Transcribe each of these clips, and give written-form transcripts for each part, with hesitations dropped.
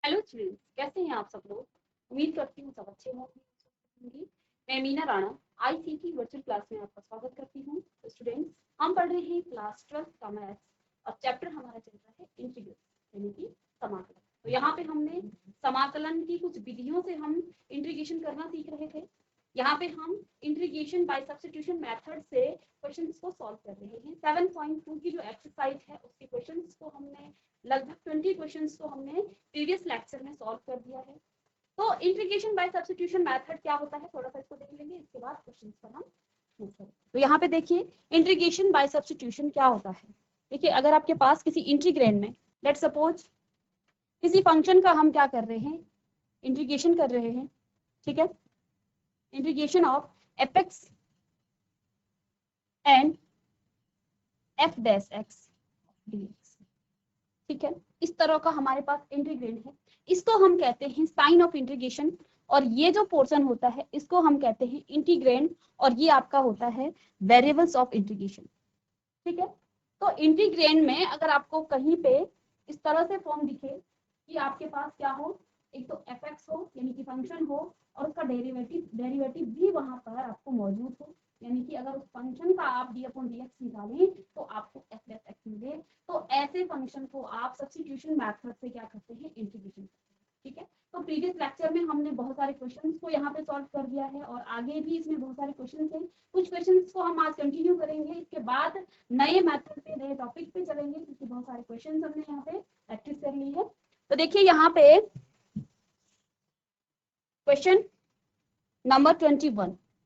Hello students, कैसे हैं आप सब लोग। उम्मीद करती हूँ सब अच्छे होंगे। मैं Meena Rana ICT virtual class में आपका स्वागत करती हूँ। तो स्टूडेंट्स, हम पढ़ रहे हैं क्लास 12 का मैथ्स और चैप्टर हमारा चल रहा है इंटीग्रल यानी कि समाकलन। तो यहाँ पे हमने समाकलन की कुछ विधियों से हम इंटीग्रेशन करना सीख रहे थे। यहाँ पे हम इंटीग्रेशन बाय सब्स्टिट्यूशन मेथड से क्वेश्चंस को सॉल्व कर रहे हैं। 7.2 की जो एक्सरसाइज है उसके क्वेश्चंस को हमने लगभग 20 क्वेश्चंस को हमने प्रीवियस लेक्चर में सॉल्व कर दिया है। तो इंटीग्रेशन बाय सब्स्टिट्यूशन मेथड क्या होता है, थोड़ा सा इसको देख लेंगे, इसके बाद क्वेश्चंस पर हम मूव करेंगे। तो यहाँ पे देखिए इंटीग्रेशन बाय सब्स्टिट्यूशन क्या होता है। देखिए, अगर आपके पास किसी इंटीग्रैंड में लेट सपोज किसी फंक्शन का हम क्या कर रहे हैं, इंटीग्रेशन कर रहे हैं, ठीक है, integration of F x and F dash x D x, ठीक है। इस तरह का हमारे पास इंटीग्रैंड है, इसको हम कहते हैं साइन ऑफ इंटीग्रेशन। और ये जो पोर्शन होता है इसको हम कहते हैं इंटीग्रैंड, और ये आपका होता है वेरिएबल्स ऑफ इंटीग्रेशन, ठीक है। तो इंटीग्रैंड में अगर आपको कहीं पे इस तरह से फॉर्म दिखे कि आपके पास क्या हो, एक तो एफ एक्स हो यानी कि फंक्शन हो और उसका डेरिवेटिव भी वहां पर आपको मौजूद हो, यानी कि अगर उस फंक्शन का आप डी अपॉन डी एक्स निकालें तो आपको एफ डैश एक्स मिले। तो ऐसे फंक्शन को आप सब्स्टिट्यूशन मेथड से क्या करते हैं, इंटीग्रेशन करते हैं, ठीक है। तो प्रीवियस लेक्चर में हमने बहुत सारे क्वेश्चंस को यहाँ पे सॉल्व कर दिया है और आगे भी इसमें बहुत सारे क्वेश्चंस हैं। कुछ क्वेश्चंस को हम आज कंटिन्यू करेंगे, इसके बाद नए मेथड पे नए टॉपिक पे चलेंगे क्योंकि बहुत सारे क्वेश्चंस हमने यहाँ पे प्रैक्टिस कर ली है। तो देखिए यहाँ पे क्वेश्चन नंबर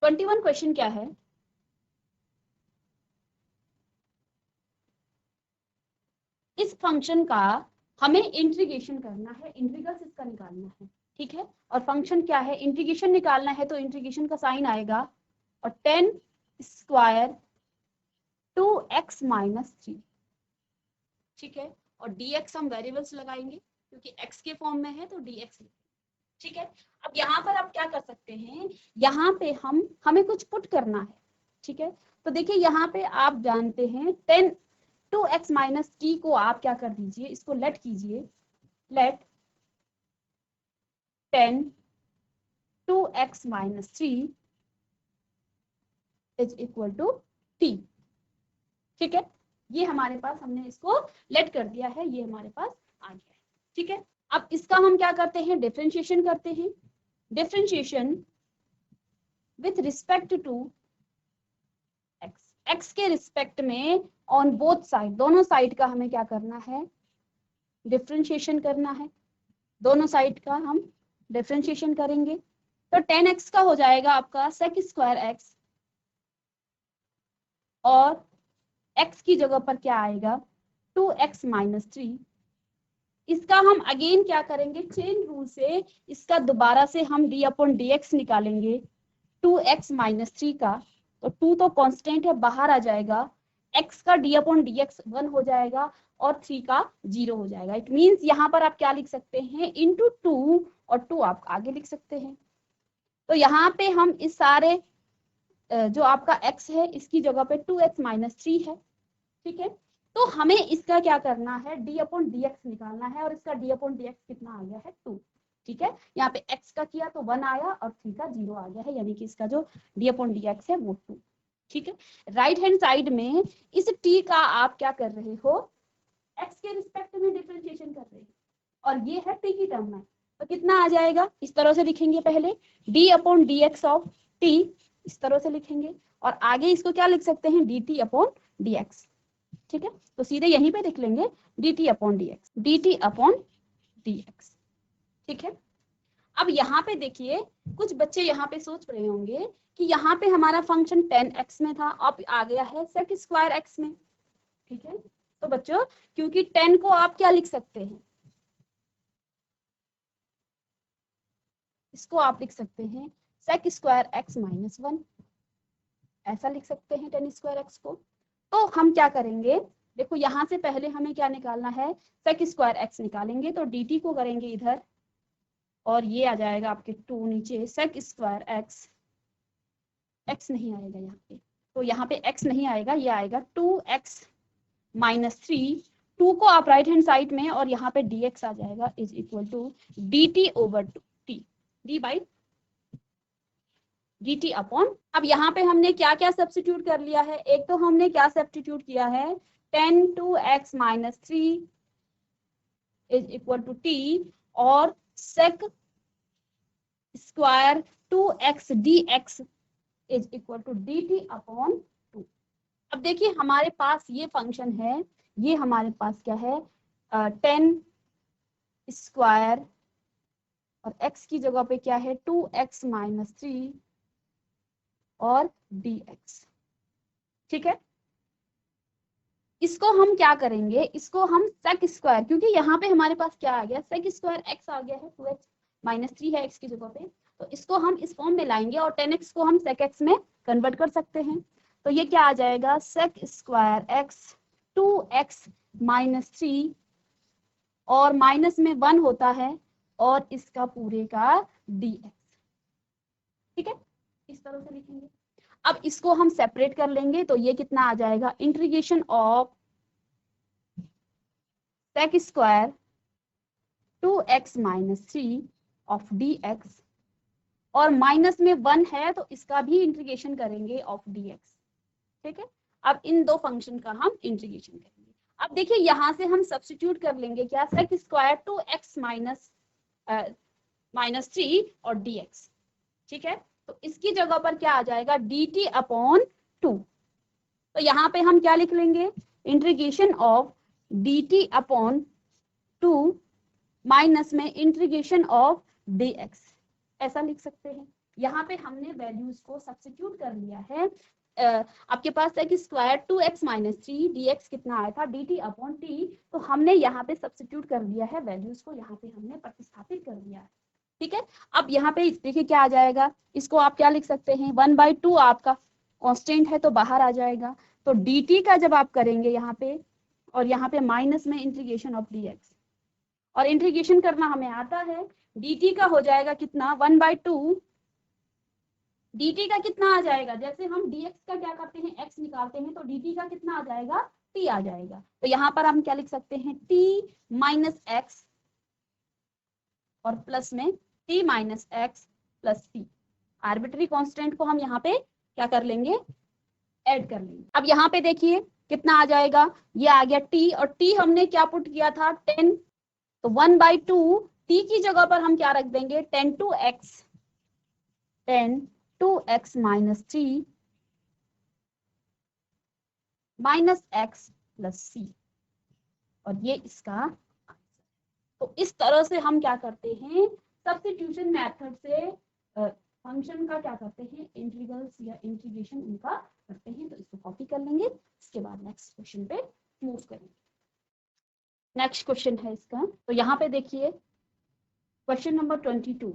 21 क्वेश्चन क्या है, इस फंक्शन का हमें इंटीग्रेशन करना है, इंटीग्रल इसका निकालना है, ठीक है। और फंक्शन क्या है, इंटीग्रेशन निकालना है, तो इंटीग्रेशन का साइन आएगा और 10 स्क्वायर 2x माइनस 3, ठीक है। और dx हम वेरिएबल्स लगाएंगे क्योंकि x के फॉर्म में है तो dx, ठीक है। अब यहाँ पर आप क्या कर सकते हैं, यहाँ पे हमें कुछ पुट करना है, ठीक है। तो देखिए यहाँ पे आप जानते हैं 10 2x माइनस टी को आप क्या कर दीजिए, इसको लेट कीजिए, let 10 2x minus 3 is equal to t, ठीक है। ये हमारे पास, हमने इसको लेट कर दिया है, ये हमारे पास आ गया है, ठीक है। अब इसका हम क्या करते हैं, डिफरेंशिएशन करते हैं। Differentiation with respect to x, x के रिस्पेक्ट में ऑन बोथ साइड, दोनों साइड का हमें क्या करना है, डिफरेंशिएशन करना है। दोनों साइड का हम डिफरेंशिएशन करेंगे तो 10x का हो जाएगा आपका सेक स्क्वायर एक्स, और x की जगह पर क्या आएगा 2x माइनस 3। इसका हम अगेन क्या करेंगे, चेन रूल से इसका दोबारा से हम डी अपॉन डी एक्स निकालेंगे 2x माइनस 3 का। तो 2 तो कांस्टेंट है, बाहर आ जाएगा, x का डी अपॉन डी एक्स 1 हो जाएगा और 3 का 0 हो जाएगा। इट मीन्स यहाँ पर आप क्या लिख सकते हैं, इंटू 2, और 2 आप आगे लिख सकते हैं। तो यहाँ पे हम इस सारे जो आपका x है इसकी जगह पे 2x माइनस 3 है, ठीक है। तो हमें इसका क्या करना है, डी अपॉन डी एक्स निकालना है, और इसका डी अपॉन डी एक्स कितना आ गया है 2, ठीक है। यहाँ पे x का किया तो 1 आया और 3 का 0 आ गया है, यानी कि इसका जो डी अपॉन डी एक्स है वो 2, ठीक है। राइट हैंड साइड में इस t का आप क्या कर रहे हो, x के रिस्पेक्ट में डिफरेंशिएशन कर रहे हैं, और ये है t की टर्म में, तो कितना आ जाएगा, इस तरह से लिखेंगे, पहले D upon d x of t इस तरह से लिखेंगे, और आगे इसको क्या लिख सकते हैं, D t upon d x, ठीक है। तो सीधे यहीं पे लिख लेंगे D t upon d x, D t upon d x, ठीक है। अब यहाँ पे देखिए, कुछ बच्चे यहाँ पे सोच रहे होंगे कि यहाँ पे हमारा फंक्शन 10x में था, अब आ गया है सेक स्क्वायर x में, ठीक है। तो बच्चों, क्योंकि 10 को आप क्या लिख सकते हैं, इसको आप लिख सकते हैं सेक स्क्वायर x माइनस 1, ऐसा लिख सकते हैं 10 स्क्वायर x को। तो हम क्या करेंगे, देखो यहाँ से पहले हमें क्या निकालना है, सेक स्क्वायर x निकालेंगे, तो dt को करेंगे इधर, और ये आ जाएगा आपके 2 नीचे सेक स्क्वायर x नहीं आएगा यहाँ पे, तो यहाँ पे x नहीं आएगा, ये आएगा 2x माइनस 3 2 को आप राइट हैंड साइड में और यहाँ पे dx आ जाएगा is equal to dt over t, d by dt upon. अब यहाँ पे हमने क्या क्या सब्स्टिट्यूट कर लिया है, एक तो हमने क्या सब्स्टिट्यूट किया है 10 to x minus 3 is equal to t और sec square 2x dx is equal to dt upon 2। अब देखिए हमारे पास ये फंक्शन है, ये हमारे पास क्या है 10 स्क्वायर और x की जगह पे क्या है 2x माइनस 3 और dx, ठीक है। इसको हम क्या करेंगे, इसको हम sec स्क्वायर, क्योंकि यहाँ पे हमारे पास क्या आ गया sec स्क्वायर x आ गया है 2x माइनस 3 है x की जगह पे, तो इसको हम इस फॉर्म में लाएंगे और 10x को हम sec x में कन्वर्ट कर सकते हैं। तो ये क्या आ जाएगा sec square x 2x minus 3 और माइनस में 1 होता है और इसका पूरे का dx, ठीक है, इस तरह से लिखेंगे। अब इसको हम सेपरेट कर लेंगे तो ये कितना आ जाएगा integration of sec square 2x minus 3 of dx और माइनस में 1 है तो इसका भी इंटीग्रेशन करेंगे ऑफ dx, ठीक है। अब इन दो फंक्शन का हम इंटीग्रेशन करेंगे। अब देखिए यहाँ से हम सब्स्टिट्यूट कर लेंगे क्या sec स्क्वायर 2x माइनस 3 और dx, ठीक है। तो इसकी जगह पर क्या आ जाएगा dt अपॉन 2। तो यहाँ पे हम क्या लिख लेंगे integration of dt upon 2 minus में इंटीग्रेशन ऑफ dx, ऐसा लिख सकते हैं। यहाँ पे हमने वैल्यूज को सब्स्टिट्यूट कर लिया है। आपके पास sec square 2x minus 3 dx कितना आया था dt अपॉन t, तो हमने यहाँ पे सब्स्टिट्यूट कर लिया है, वैल्यूज को यहाँ पे हमने प्रतिस्थापित कर दिया है, ठीक है। अब यहाँ पे देखिए क्या आ जाएगा, इसको आप क्या लिख सकते हैं 1/2 आपका कांस्टेंट है तो बाहर आ जाएगा, तो dt का जब आप करेंगे यहाँ पे और यहाँ पे माइनस में इंटीग्रेशन ऑफ dx, और इंटीग्रेशन करना हमें आता है, dt का हो जाएगा कितना 1/2, dt का कितना आ जाएगा, जैसे हम dx का क्या करते हैं x निकालते हैं तो dt का कितना आ जाएगा t आ जाएगा। तो यहाँ पर हम क्या लिख सकते हैं t माइनस एक्स और प्लस में t minus X plus t, arbitrary constant को हम यहाँ पे क्या कर लेंगे ऐड कर लेंगे। अब यहाँ पे देखिए कितना आ जाएगा, ये आ गया t और t हमने क्या पुट किया था 10, तो 1/2 t की जगह पर हम क्या रख देंगे 10 2x minus 3 minus X plus C, और ये इसका। तो इस तरह से हम क्या करते हैं सब्स्टिट्यूशन मेथड से फंक्शन का क्या करते हैं इंटीग्रल्स या इंटीग्रेशन इनका करते हैं। तो इसको कॉपी कर लेंगे, इसके बाद नेक्स्ट क्वेश्चन पे मूव करेंगे। नेक्स्ट क्वेश्चन है इसका, तो यहाँ पे देखिए क्वेश्चन नंबर 22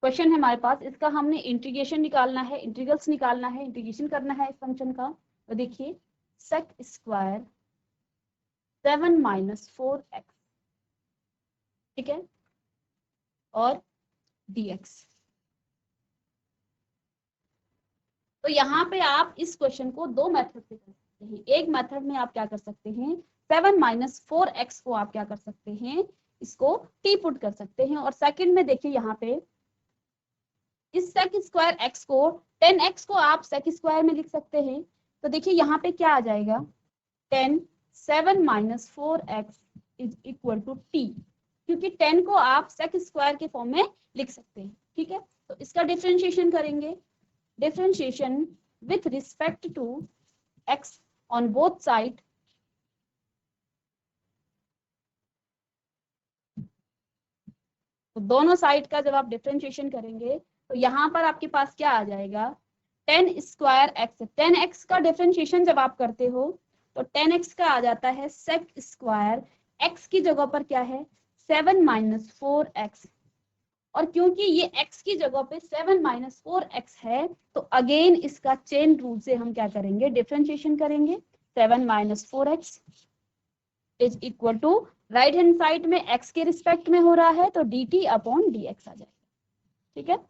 क्वेश्चन है हमारे पास, इसका हमने इंटीग्रेशन निकालना है, इंटीग्रल्स निकालना है, इंटीग्रेशन करना है इस फंक्शन का। तो देखिए sec स्क्वायर 7 माइनस 4x, ठीक है, और dx। तो यहाँ पे आप इस क्वेश्चन को दो मेथड से कर सकते हैं। एक मेथड में आप क्या कर सकते हैं 7 माइनस 4x को आप क्या कर सकते हैं इसको t पुट कर सकते हैं, और सेकंड में देखिए यहाँ पे इस sec स्क्वायर x को 10x को आप sec स्क्वायर में लिख सकते हैं। तो देखिए यहाँ पे क्या आ जाएगा 10 7 minus 4x is equal to t, क्योंकि 10 को आप sec स्क्वायर के फॉर्म में लिख सकते हैं, ठीक है। तो इसका डिफरेंशिएशन करेंगे, differentiation with respect to x on both side, तो दोनों साइड का जब आप डिफरेंशिएशन करेंगे तो यहाँ पर आपके पास क्या आ जाएगा 10 स्क्वायर एक्स, 10x का डिफरेंशिएशन जब आप करते हो तो 10x का आ जाता है sec स्क्वायर x की जगह पर क्या है 7 माइनस 4x, और क्योंकि ये x की जगह पे 7 माइनस 4x है तो अगेन इसका चेन रूल से हम क्या करेंगे डिफरेंशिएशन करेंगे। 7 minus 4x is equal to right hand side में x के रिस्पेक्ट में हो रहा है तो dt अपॉन dx आ जाएगा, ठीक है।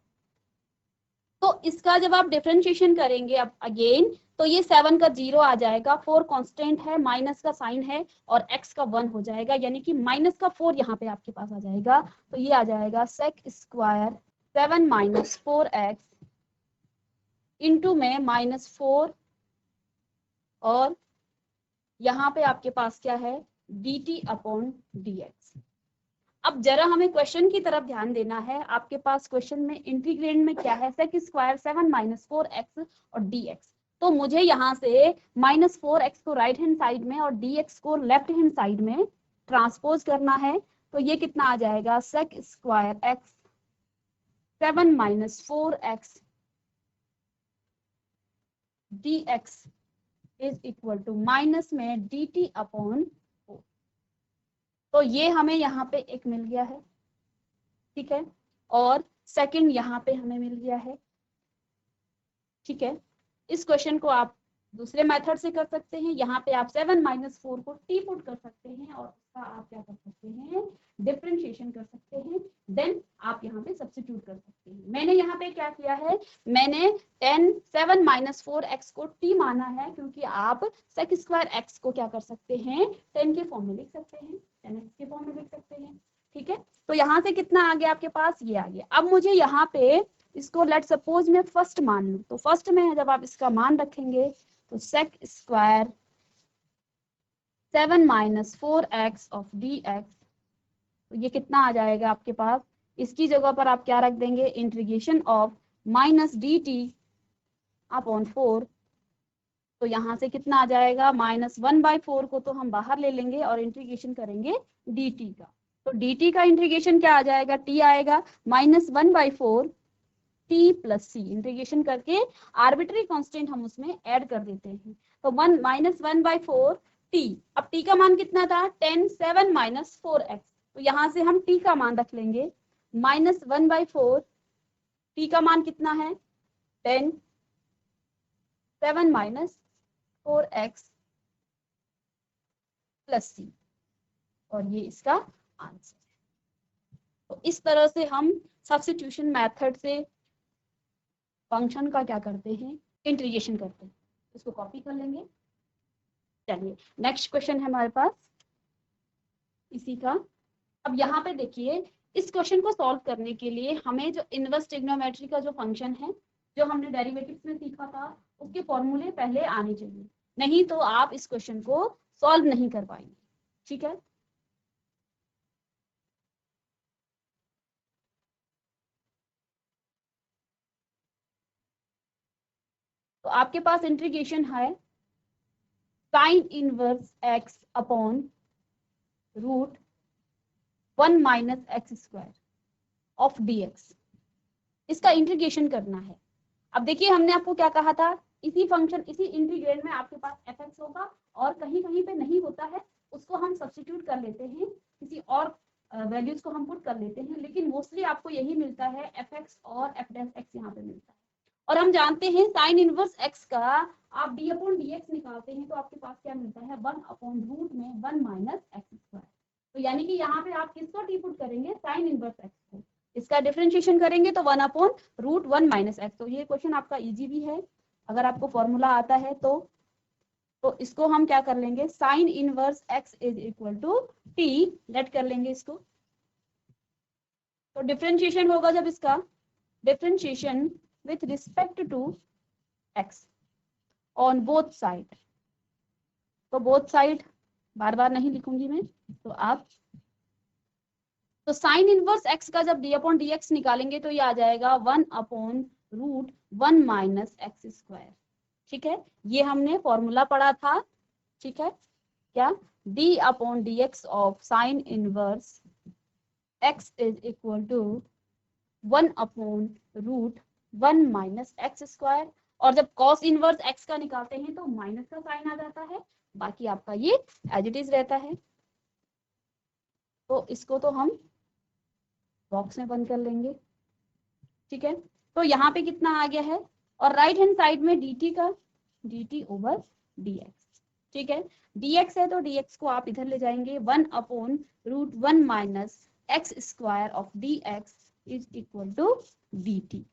तो इसका जब आप डिफरेंशिएशन करेंगे अब अगेन तो ये 7 का 0 आ जाएगा, 4 कांस्टेंट है, माइनस का साइन है और x का 1 हो जाएगा, यानी कि माइनस का 4 यहाँ पे आपके पास आ जाएगा। तो ये आ जाएगा sec square 7 minus 4x into में -4 और यहाँ पे आपके पास क्या है dt अपॉन dx। अब जरा हमें क्वेश्चन की तरफ ध्यान देना है। आपके पास क्वेश्चन में इंटीग्रेंड में क्या है, sec स्क्वायर 7 माइनस 4x और dx। तो मुझे यहाँ से -4x को राइट हैंड साइड में और dx को लेफ्ट हैंड साइड में ट्रांसपोज करना है। तो ये कितना आ जाएगा sec square x 7 minus 4x dx is equal to minus में dt अपॉन 4। तो ये हमें यहाँ पे एक मिल गया है, ठीक है, और सेकंड यहाँ पे हमें मिल गया है, ठीक है। इस क्वेश्चन को आप दूसरे मेथड से कर सकते हैं। यहाँ पे आप 7 माइनस 4 को टी पुट कर सकते हैं और उसका आप क्या कर सकते हैं डिफरेंशिएशन कर सकते हैं, देन आप यहाँ पे सब्स्टिट्यूट कर सकते हैं। मैंने यहाँ पे क्या किया है, मैंने 7 माइनस 4x को t माना है, क्योंकि आप sec स्क्वायर x को क्या कर सकते हैं 10 के फॉर्म में लिख सकते हैं, 10x के फॉर्म में लिख सकते हैं, ठीक है। तो यहाँ से कितना आ गया आपके पास, ये आ गया। अब मुझे यहाँ पे इसको लेट सपोज मैं फर्स्ट मान लूं, तो फर्स्ट में जब आप इसका मान रखेंगे तो sec square 7 minus 4x of dx, तो ये कितना आ जाएगा आपके पास, इसकी जगह पर आप क्या रख देंगे integration of minus dt upon 4। तो यहाँ से कितना आ जाएगा -1/4 को तो हम बाहर ले लेंगे और इंटीग्रेशन करेंगे dt का। तो dt का इंटीग्रेशन क्या आ जाएगा, t आएगा, -1/4 t प्लस सी, इंटीग्रेशन करके आर्बिट्री कांस्टेंट हम उसमें ऐड कर देते हैं। तो -1/4 t, अब t का मान कितना था 10 7 माइनस 4x, तो यहाँ से हम t का मान रख लेंगे -1/4, t का मान कितना है 10 7 माइनस 4x प्लस सी, और ये इसका आंसर है। तो इस तरह से हम सब्स्टिट्यूशन मेथड से फंक्शन का क्या करते हैं इंटीग्रेशन करते हैं। इसको कॉपी कर लेंगे। चलिए नेक्स्ट क्वेश्चन है हमारे पास इसी का। अब यहाँ पे देखिए, इस क्वेश्चन को सॉल्व करने के लिए हमें जो इनवर्स ट्रिग्नोमेट्री का जो फंक्शन है, जो हमने डेरिवेटिव्स में सीखा था, उसके फॉर्मूले पहले आने चाहिए, नहीं तो आप इस क्वेश्चन को सॉल्व नहीं कर पाएंगे, ठीक है। तो आपके पास इंटीग्रेशन है sine inverse x upon root 1 minus x square of dx, इसका इंटीग्रेशन करना है। अब देखिए हमने आपको क्या कहा था, इसी फंक्शन इसी इंटीग्रेंड में आपके पास fx होगा और कहीं कहीं पे नहीं होता है, उसको हम सब्स्टिट्यूट कर लेते हैं, किसी और वैल्यूज को हम पुट कर लेते हैं, लेकिन मोस्टली आपको यही मिलता है fx और f डैश x यहाँ पे मिलता है। और हम जानते हैं साइन इनवर्स x का आप d अपॉन dx निकालते हैं तो आपके पास क्या मिलता है 1 अपॉन रूट में 1 माइनस एक्स स्क्वायर। तो यानी कि यहाँ पे आप किसको टी पुट करेंगे साइन इनवर्स x को, इसका डिफरेंशिएशन करेंगे तो 1 अपॉन रूट 1 माइनस एक्स। तो ये क्वेश्चन आपका इजी भी है, अगर आपको फॉर्मूला आता है तो इसको हम क्या कर लेंगे sine inverse x is equal to t let कर लेंगे इसको। तो डिफरेंशिएशन होगा जब इसका differentiation with respect to x on both side, तो both side बार बार नहीं लिखूंगी मैं, तो आप तो साइन इनवर्स x का जब d अपॉन dx निकालेंगे तो ये आ जाएगा 1 upon root 1 minus x square, ठीक है। ये हमने फॉर्मूला पढ़ा था, ठीक है, क्या d upon dx of sine inverse x is equal to 1 upon root 1 minus x square, और जब कॉस इनवर्स x का निकालते हैं तो माइनस का साइन आ जाता है, बाकी आपका ये एज इट इज रहता है। तो इसको तो हम बॉक्स में बंद कर लेंगे, ठीक है। तो यहाँ पे कितना आ गया है, और राइट हैंड साइड में dt का dt ओवर dx, ठीक है। dx है तो dx को आप इधर ले जाएंगे 1 upon root 1 minus x square of dx is equal to dt।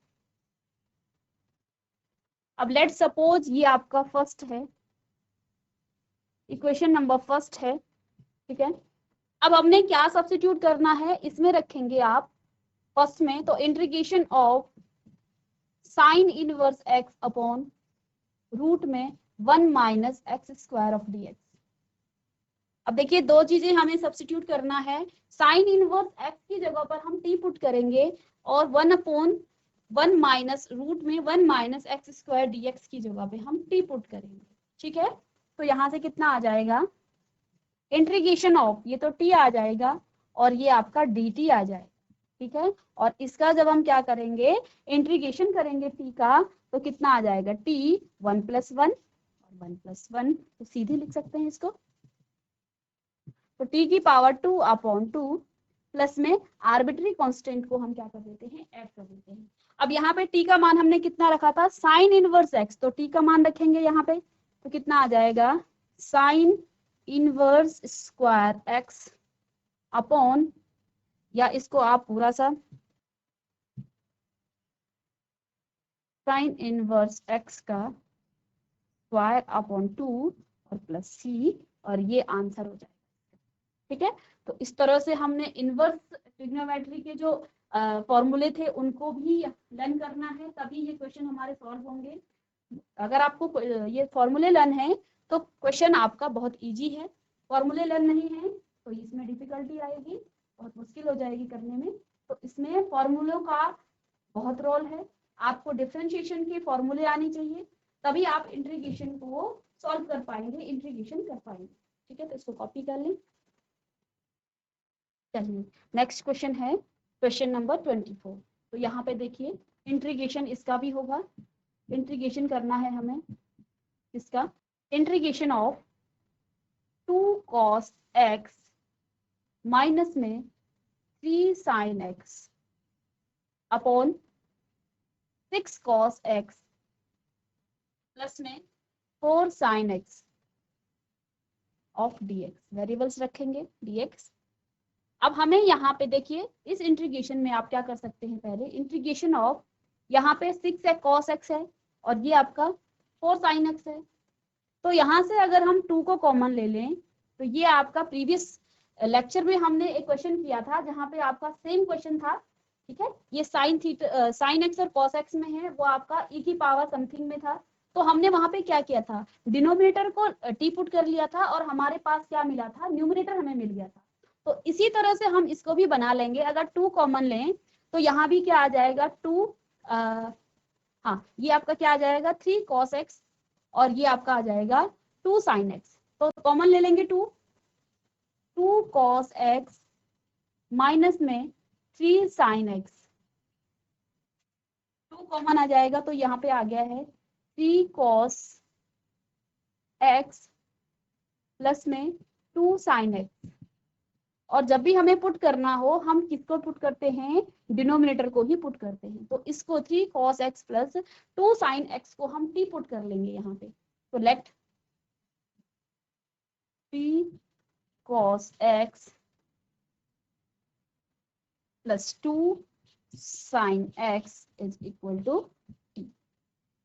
अब लेट सपोज ये आपका फर्स्ट है, इक्वेशन नंबर फर्स्ट है, ठीक है। अब हमने क्या सब्स्टिट्यूट करना है, इसमें रखेंगे आप फर्स्ट में, तो integration of sine inverse x upon root में 1 minus x square of d x. अब देखिए दो चीजें हमें सब्स्टिट्यूट करना है, साइन इनवर्स एक्स की जगह पर हम टी पुट करेंगे और 1 अपॉन 1 माइनस रूट में 1 minus x square D x की जगह पे हम टी पुट करेंगे, ठीक है। तो यहाँ से कितना आ जाएगा, इंटीग्रेशन ऑफ, ये तो टी आ जाएगा और ये आपका डी टी आ जाएगा, ठीक है। और इसका जब हम क्या करेंगे, इंटीग्रेशन करेंगे टी का, तो कितना आ जाएगा, टी 1 + 1 और 1 + 1, तो सीधे लिख सकते हैं इसको। तो टी की पावर 2/2 प्लस में आर्बिट्री कांस्टेंट को हम क्या कर देते हैं, ऐड कर देते हैं। अब यहाँ पे टी का मान हमने कितना रखा था, साइन इनवर्स एक्स, तो टी का मान रखेंगे यहाँ पे, तो कितना आ जाएगा, sine inverse square x upon, या इसको आप पूरा सा साइन इनवर्स एक्स का स्क्वायर अपॉन 2 और प्लस सी, और ये आंसर हो जाएगा, ठीक है। तो इस तरह से हमने इनवर्स ट्रिग्नोमेट्री के जो फॉर्मूले थे उनको भी लर्न करना है, तभी ये क्वेश्चन हमारे सॉल्व होंगे। अगर आपको ये फॉर्मूले लर्न है तो क्वेश्चन आपका बहुत इजी है, फॉर्मूले लर्न नहीं है तो इसमें डिफिकल्टी आएगी, बहुत मुश्किल हो जाएगी करने में। तो इसमें फॉर्मूलों का बहुत रोल है, आपको डिफरेंशिएशन के फॉर्मूले आने चाहिए, तभी आप इंटीग्रेशन को सॉल्व कर पाएंगे, इंटीग्रेशन कर पाएंगे, ठीक है। तो इसको कॉपी कर लें। चलिए नेक्स्ट क्वेश्चन है क्वेश्चन नंबर 24। तो यहाँ पे देखिए इंटीग्रेशन इसका भी होगा, इंटीग्रेशन करना है हमें इसका, integration of 2 cos x minus में 3 sin x upon 6 cos x plus में 4 sin x of dx, variables रखेंगे dx। अब हमें यहाँ पे देखिए इस इंटीग्रेशन में आप क्या कर सकते हैं, पहले इंटीग्रेशन ऑफ, यहाँ पे 6 cos x है और ये आपका 4 sin x है, तो यहाँ से अगर हम 2 को कॉमन ले लें तो ये आपका प्रीवियस लेक्चर में हमने एक क्वेश्चन किया था जहाँ पे आपका सेम क्वेश्चन था, ठीक है। ये साइन एक्स और कॉस एक्स में है, वो आपका e की पावर समथिंग में था, तो हमने वहां पे क्या किया था, डिनोमिनेटर को टी पुट कर लिया था और हमारे पास क्या मिला था, न्यूमरेटर हमें मिल गया था। तो इसी तरह से हम इसको भी बना लेंगे, अगर 2 कॉमन लें तो यहाँ भी क्या आ जाएगा 2, हाँ ये आपका क्या आ जाएगा 3 cos x और ये आपका आ जाएगा 2 sin x, तो कॉमन ले लेंगे 2 cos x माइनस में 3 sin x, 2 कॉमन आ जाएगा तो यहाँ पे आ गया है 3 cos x प्लस में 2 sin x। और जब भी हमें पुट करना हो हम किसको पुट करते हैं, डिनोमिनेटर को ही पुट करते हैं, तो इसको 3 cos x plus 2 sin x को हम t पुट कर लेंगे यहाँ पे, तो let 3 cos x plus 2 sin x is equal to t,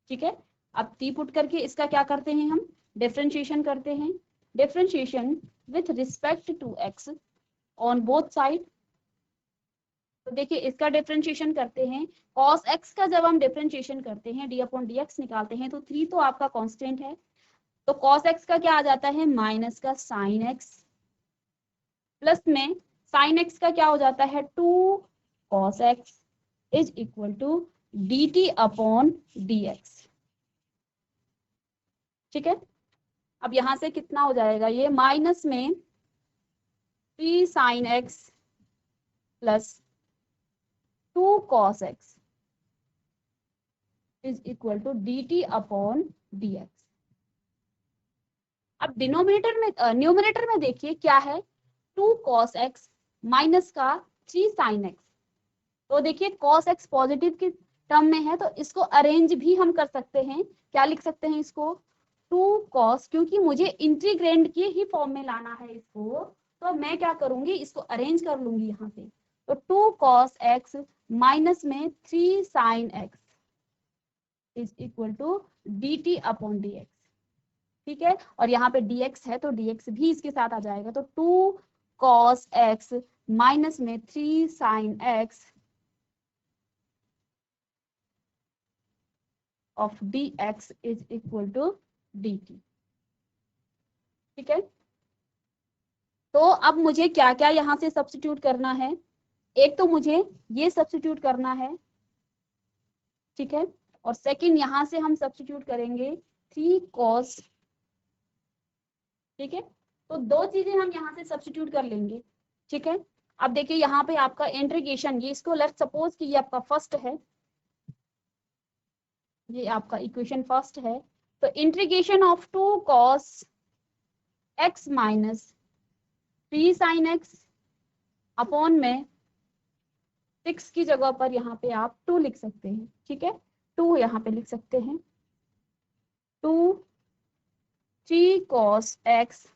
ठीक है। अब t पुट करके इसका क्या करते हैं, हम डिफरेंशिएशन करते हैं, differentiation with respect to x on both side. तो देखिए इसका डिफरेंशिएशन करते हैं, cos x का जब हम डिफरेंशिएशन करते हैं d/dx निकालते हैं तो 3 तो आपका कांस्टेंट है, तो cos x का क्या आ जाता है माइनस का sin x प्लस में sin x का क्या हो जाता है 2 cos x is equal to dt/dx, ठीक है। अब यहां से कितना हो जाएगा, ये माइनस में 3 sin x plus 2 cos x is equal to dt/dx। अब डिनोमिनेटर में न्यूमरेटर में देखिए क्या है 2 cos x माइनस का 3 sin x, तो देखिए cos x पॉजिटिव की टर्म में है तो इसको अरेंज भी हम कर सकते हैं, क्या लिख सकते हैं इसको 2 cos, क्योंकि मुझे इंटीग्रेंड के ही फॉर्म में लाना है इसको, तो मैं क्या करूंगी इसको अरेंज कर लूंगी यहाँ पे, तो 2 cos x माइनस में 3 sin x is equal to d t upon d x. ठीक है, और यहाँ पे dx है तो dx भी इसके साथ आ जाएगा, तो 2 cos x माइनस में 3 sin x of dx is equal to dt। ठीक है, तो अब मुझे क्या क्या यहाँ से सब्स्टिट्यूट करना है। एक तो मुझे ये सब्स्टिट्यूट करना है, ठीक है, और सेकंड यहाँ से हम सब्स्टिट्यूट करेंगे 3 cos। ठीक है, तो दो चीजें हम यहाँ से सब्स्टिट्यूट कर लेंगे। ठीक है, अब देखिए यहाँ पे आपका इंटीग्रेशन, ये इसको लेट्स सपोज कि ये आपका फर्स्ट है, ये आपका इक्वेशन फर्स्ट है, तो integration of 2 cos x minus 3 sin x upon में 6 की जगह पर यहाँ पे आप 2 लिख सकते हैं। ठीक है, 2 यहाँ पे लिख सकते हैं, 2 3 cos x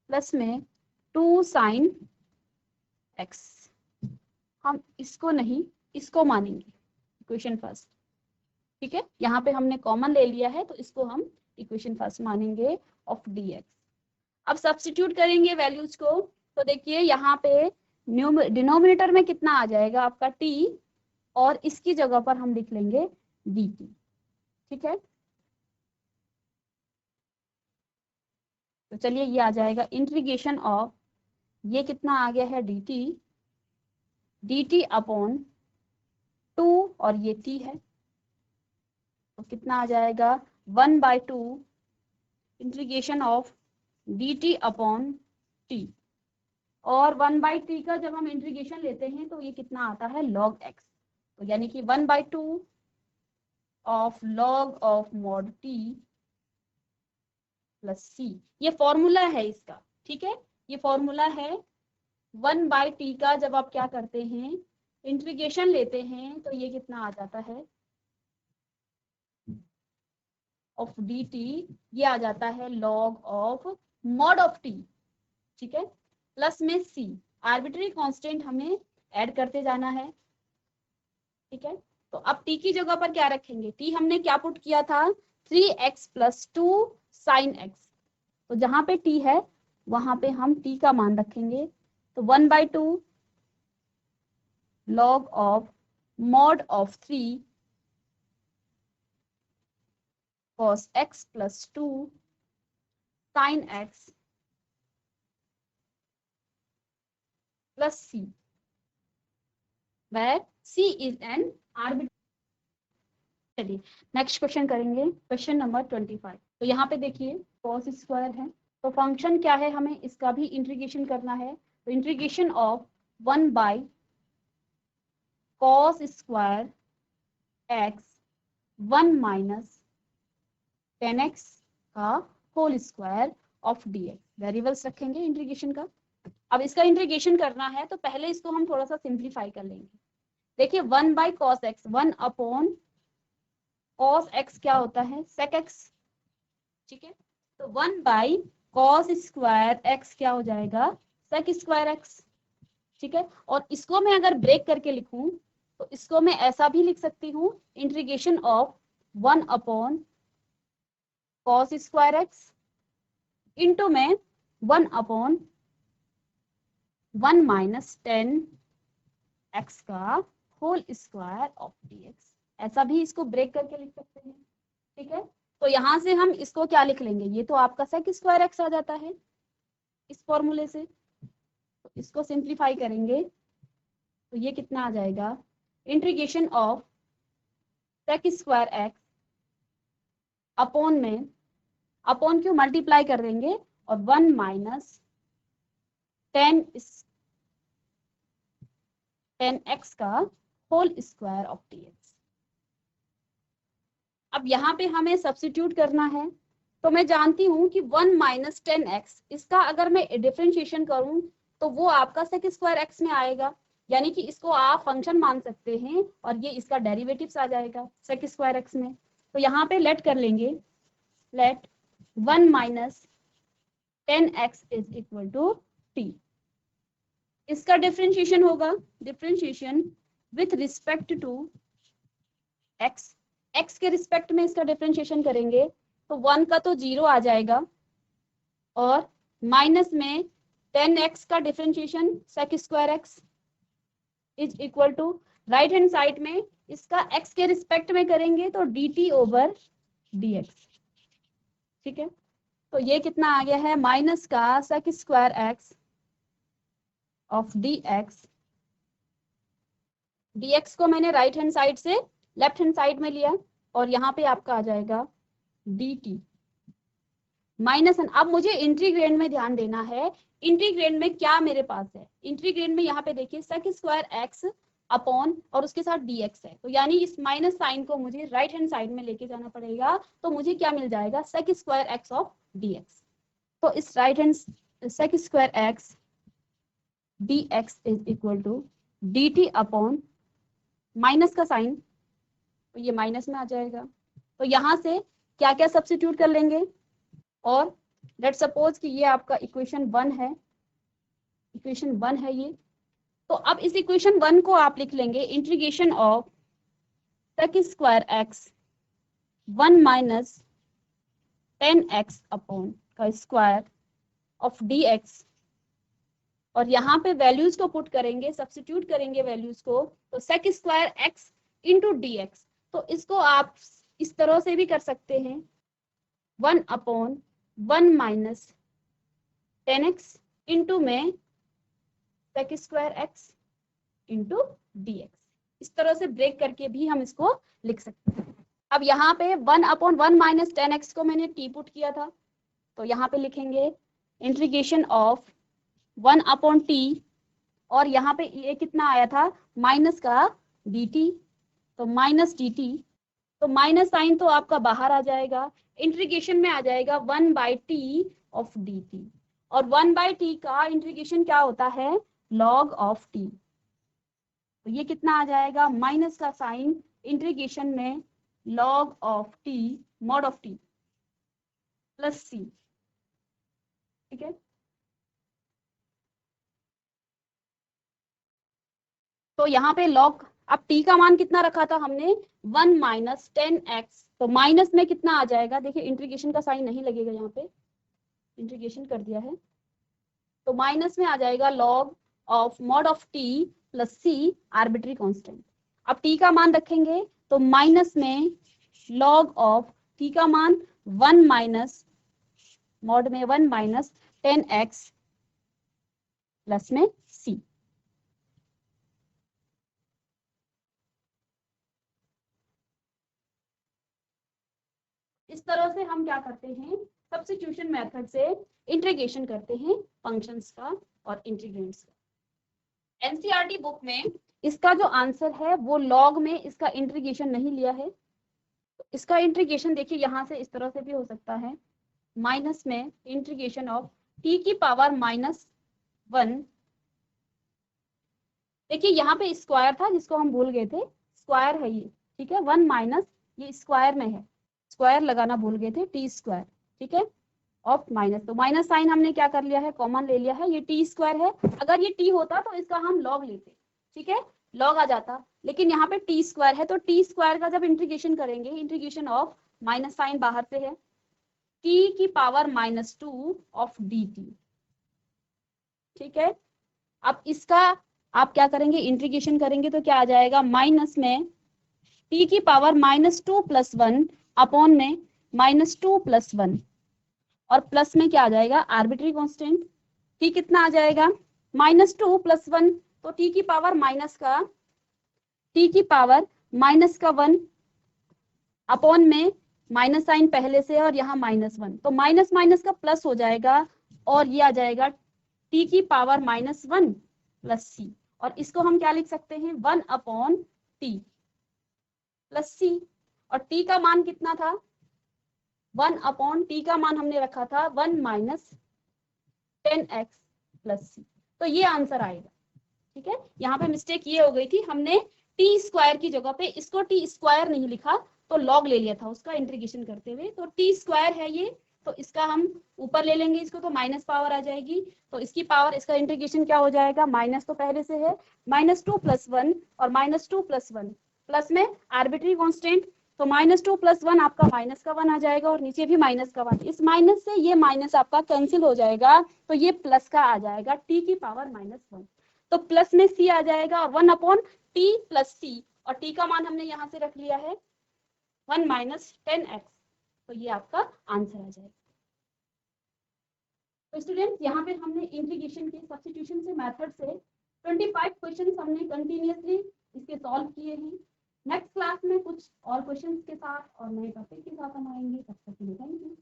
प्लस में 2 sin x। हम इसको नहीं, इसको मानेंगे इक्वेशन फर्स्ट। ठीक है, यहाँ पे हमने कॉमन ले लिया है तो इसको हम इक्वेशन फर्स्ट मानेंगे ऑफ dx। अब सब्स्टिट्यूट करेंगे वैल्यूज को, तो देखिए यहाँ पे डिनोमिनेटर में कितना आ जाएगा आपका t, और इसकी जगह पर हम लिख लेंगे dt। ठीक है, तो चलिए ये आ जाएगा इंटीग्रेशन ऑफ, ये कितना आ गया है dt अपॉन 2 और ये t है, तो कितना आ जाएगा 1/2 integration of dt upon t, और 1/t का जब हम इंटीग्रेशन लेते हैं तो ये कितना आता है log x, तो यानी कि 1/2 of log of mod t plus c, ये फॉर्मूला है इसका। ठीक है, ये फॉर्मूला है 1/t का जब आप क्या करते हैं इंटीग्रेशन लेते हैं तो ये कितना आ जाता है ऑफ dt, ये आ जाता है log of mod of t। ठीक है, प्लस में c, आर्बिट्री कांस्टेंट हमें ऐड करते जाना है। ठीक है, तो अब t की जगह पर क्या रखेंगे, t हमने क्या पुट किया था 3x प्लस 2 sin x, तो जहां पे t है वहां पे हम t का मान रखेंगे, तो 1/2 log of mod of 3 cos x plus 2 sin x plus c, where c is an arbitrary। चलिए नेक्स्ट क्वेश्चन करेंगे, क्वेश्चन नंबर 25। तो यहाँ पे देखिए cos स्क्वायर है, तो फंक्शन क्या है, हमें इसका भी इंटीग्रेशन करना है, तो integration of 1 cos square x 1 minus 10x का whole square of dx, variables रखेंगे इंटीग्रेशन का। अब इसका इंटीग्रेशन करना है तो पहले इसको हम थोड़ा सा सिंप्लीफाई कर लेंगे। देखिए 1/cos x, 1 upon cos x क्या होता है sec x। ठीक है, तो 1/cos स्क्वायर x क्या हो जाएगा sec स्क्वायर x। ठीक है, और इसको मैं अगर ब्रेक करके लिखूं तो इसको मैं ऐसा भी लिख सकती हूँ integration of 1 upon cos square x into में 1 अपॉन 1 माइनस 10x का होल स्क्वायर ऑफ dx, ऐसा भी इसको ब्रेक करके लिख सकते हैं। ठीक है, तो यहां से हम इसको क्या लिख लेंगे, ये तो आपका sec स्क्वायर x आ जाता है इस फॉर्मूले से, तो इसको सिंप्लीफाई करेंगे तो ये कितना आ जाएगा integration of sec square x upon में, अपॉन क्यों मल्टीप्लाई कर देंगे, और 1 माइनस 10x का होल स्क्वायर ऑफ dx। अब यहाँ पे हमें सब्स्टिट्यूट करना है, तो मैं जानती हूँ कि 1 माइनस 10x, इसका अगर मैं डिफरेंशिएशन करूँ तो वो आपका sec स्क्वायर x में आएगा, यानी कि इसको आप फंक्शन मान सकते हैं और ये इसका डेरिवेटिव्स आ जाएगा sec स्क्वायर x में। तो यहाँ पे लेट कर लेंगे, let 1 minus 10x is equal to t, इसका डिफरेंशिएशन होगा, differentiation with respect to x x के रिस्पेक्ट में इसका डिफरेंशिएशन करेंगे तो 1 का तो 0 आ जाएगा और माइनस में 10x का differentiation sec square x is equal to right hand side में इसका x के रिस्पेक्ट में करेंगे तो dt ओवर dx। ठीक है, तो ये कितना आ गया है माइनस का sec square x of dx। dx को मैंने राइट हैंड साइड से लेफ्ट हैंड साइड में लिया और यहाँ पे आपका आ जाएगा dt माइनस। अब मुझे इंटीग्रेंड में ध्यान देना है, इंटीग्रेंड में क्या मेरे पास है, इंटीग्रेंड में यहाँ पे देखिए sec स्क्वायर x अपॉन और उसके साथ dx है, तो यानी इस माइनस साइन को मुझे राइट हैंड साइड में लेके जाना पड़ेगा, तो मुझे क्या मिल जाएगा sec square x of dx। तो इस right hand sec square x dx is equal to dt upon minus का साइन, तो ये माइनस में आ जाएगा, तो यहाँ से क्या क्या सब्स्टिट्यूट कर लेंगे और लेट सपोज कि ये आपका इक्वेशन 1 है, इक्वेशन 1 है ये। तो अब इस इक्वेशन 1 को आप लिख लेंगे integration of sec square x 1 minus 10x upon का स्क्वायर ऑफ dx, और यहाँ पे वैल्यूज को पुट करेंगे, सब्स्टिट्यूट करेंगे वैल्यूज को, तो sec square x into dx। तो इसको आप इस तरह से भी कर सकते हैं 1 अपॉन 1 माइनस 10x इंटू में sec square x into dx। इस तरह से ब्रेक करके भी हम इसको लिख सकते हैं। अब यहाँ पे 1 अपॉन 1 माइनस 10x को मैंने t पुट किया था, तो यहाँ पे लिखेंगे इंटीग्रेशन ऑफ 1 अपॉन t, और यहाँ पे ये कितना आया था माइनस का dt, तो माइनस dt, तो माइनस साइन तो आपका बाहर आ जाएगा, इंटीग्रेशन में आ जाएगा 1 बाई टी ऑफ dt, और 1 बाई टी का इंटीग्रेशन क्या होता है log ऑफ t, तो ये कितना आ जाएगा माइनस का साइन इंटीग्रेशन में log of t mod of t plus c। ठीक है, तो यहाँ पे log, अब t का मान कितना रखा था हमने 1 माइनस 10x, तो माइनस में कितना आ जाएगा, देखिए इंटीग्रेशन का साइन नहीं लगेगा, यहाँ पे इंटीग्रेशन कर दिया है, तो माइनस में आ जाएगा log of mod of t plus c arbitrary constant. अब t का मान रखेंगे तो माइनस में log ऑफ t का मान 1 माइनस मॉड में 1 माइनस 10x प्लस में c। इस तरह से हम क्या करते हैं सब्स्टिट्यूशन मेथड से इंटीग्रेशन करते हैं फंक्शंस का और इंटीग्रेंड्स का। एनसीईआरटी बुक में इसका जो आंसर है वो लॉग में इसका इंटीग्रेशन नहीं लिया है, तो इसका इंटीग्रेशन देखिए यहाँ से इस तरह से भी हो सकता है, माइनस में इंटीग्रेशन ऑफ t की पावर -1, देखिए यहाँ पे स्क्वायर था जिसको हम भूल गए थे, स्क्वायर है ये, ठीक है, 1 माइनस ये स्क्वायर में है, स्क्वायर लगाना भूल गए थे, टी स्क्वायर, ठीक है, ऑफ माइनस, तो माइनस साइन हमने क्या कर लिया है कॉमन ले लिया है, ये टी स्क्वायर है, अगर ये टी होता तो इसका हम लॉग लेते, ठीक है, लॉग आ जाता, लेकिन यहाँ पे टी स्क्वायर है, तो टी स्क्वायर का जब इंटीग्रेशन करेंगे, इंटीग्रेशन ऑफ माइनस साइन बाहर से है, टी की पावर -2 ऑफ डी टी। ठीक है, अब इसका आप क्या करेंगे इंटीग्रेशन करेंगे तो क्या आ जाएगा माइनस में t की पावर -2 + 1 अपॉन में -2 + 1, और प्लस में क्या आ जाएगा आर्बिट्री कांस्टेंट, t कितना आ जाएगा -2 + 1, तो t की पावर -1 अपॉन में माइनस साइन पहले से और यहाँ -1, तो माइनस माइनस का प्लस हो जाएगा और ये आ जाएगा t की पावर -1 + c, और इसको हम क्या लिख सकते हैं 1 अपॉन t प्लस c, और t का मान कितना था 1 अपॉन t का मान हमने रखा था 1 माइनस 10x प्लस c, तो ये आंसर आएगा। ठीक है, यहाँ पे मिस्टेक ये हो गई थी, हमने टी स्क्वायर की जगह पे इसको टी स्क्वायर नहीं लिखा, तो लॉग ले लिया था उसका इंटीग्रेशन करते हुए, तो टी स्क्वायर है ये, तो इसका हम ऊपर ले लेंगे इसको, तो माइनस पावर आ जाएगी, तो इसकी पावर, इसका इंटीग्रेशन क्या हो जाएगा, माइनस तो पहले से है, -2 + 1 और -2 + 1 प्लस में आर्बिट्री कांस्टेंट तो -2 + 1 आपका माइनस का 1 आ जाएगा और नीचे भी माइनस का 1। इस माइनस से ये माइनस आपका कैंसिल हो जाएगा तो ये प्लस का आ जाएगा t की पावर -1। तो प्लस में c आ जाएगा 1/t + c और t का मान हमने यहाँ से रख लिया है 1 - 10x। तो ये आपका आंसर आ जाएगा। तो स्टूडेंट्स यहाँ पे हमने इंटीग्रेशन के सब्स्टिट्यूशन से मेथड से 25 क्वेश्चंस हमने कंटिन्यूअसली इसके सॉल्व किए हैं। नेक्स्ट क्लास में कुछ और क्वेश्चंस के साथ और नए टॉपिक के साथ हम आएंगे। तब तक के लिए थैंक यू।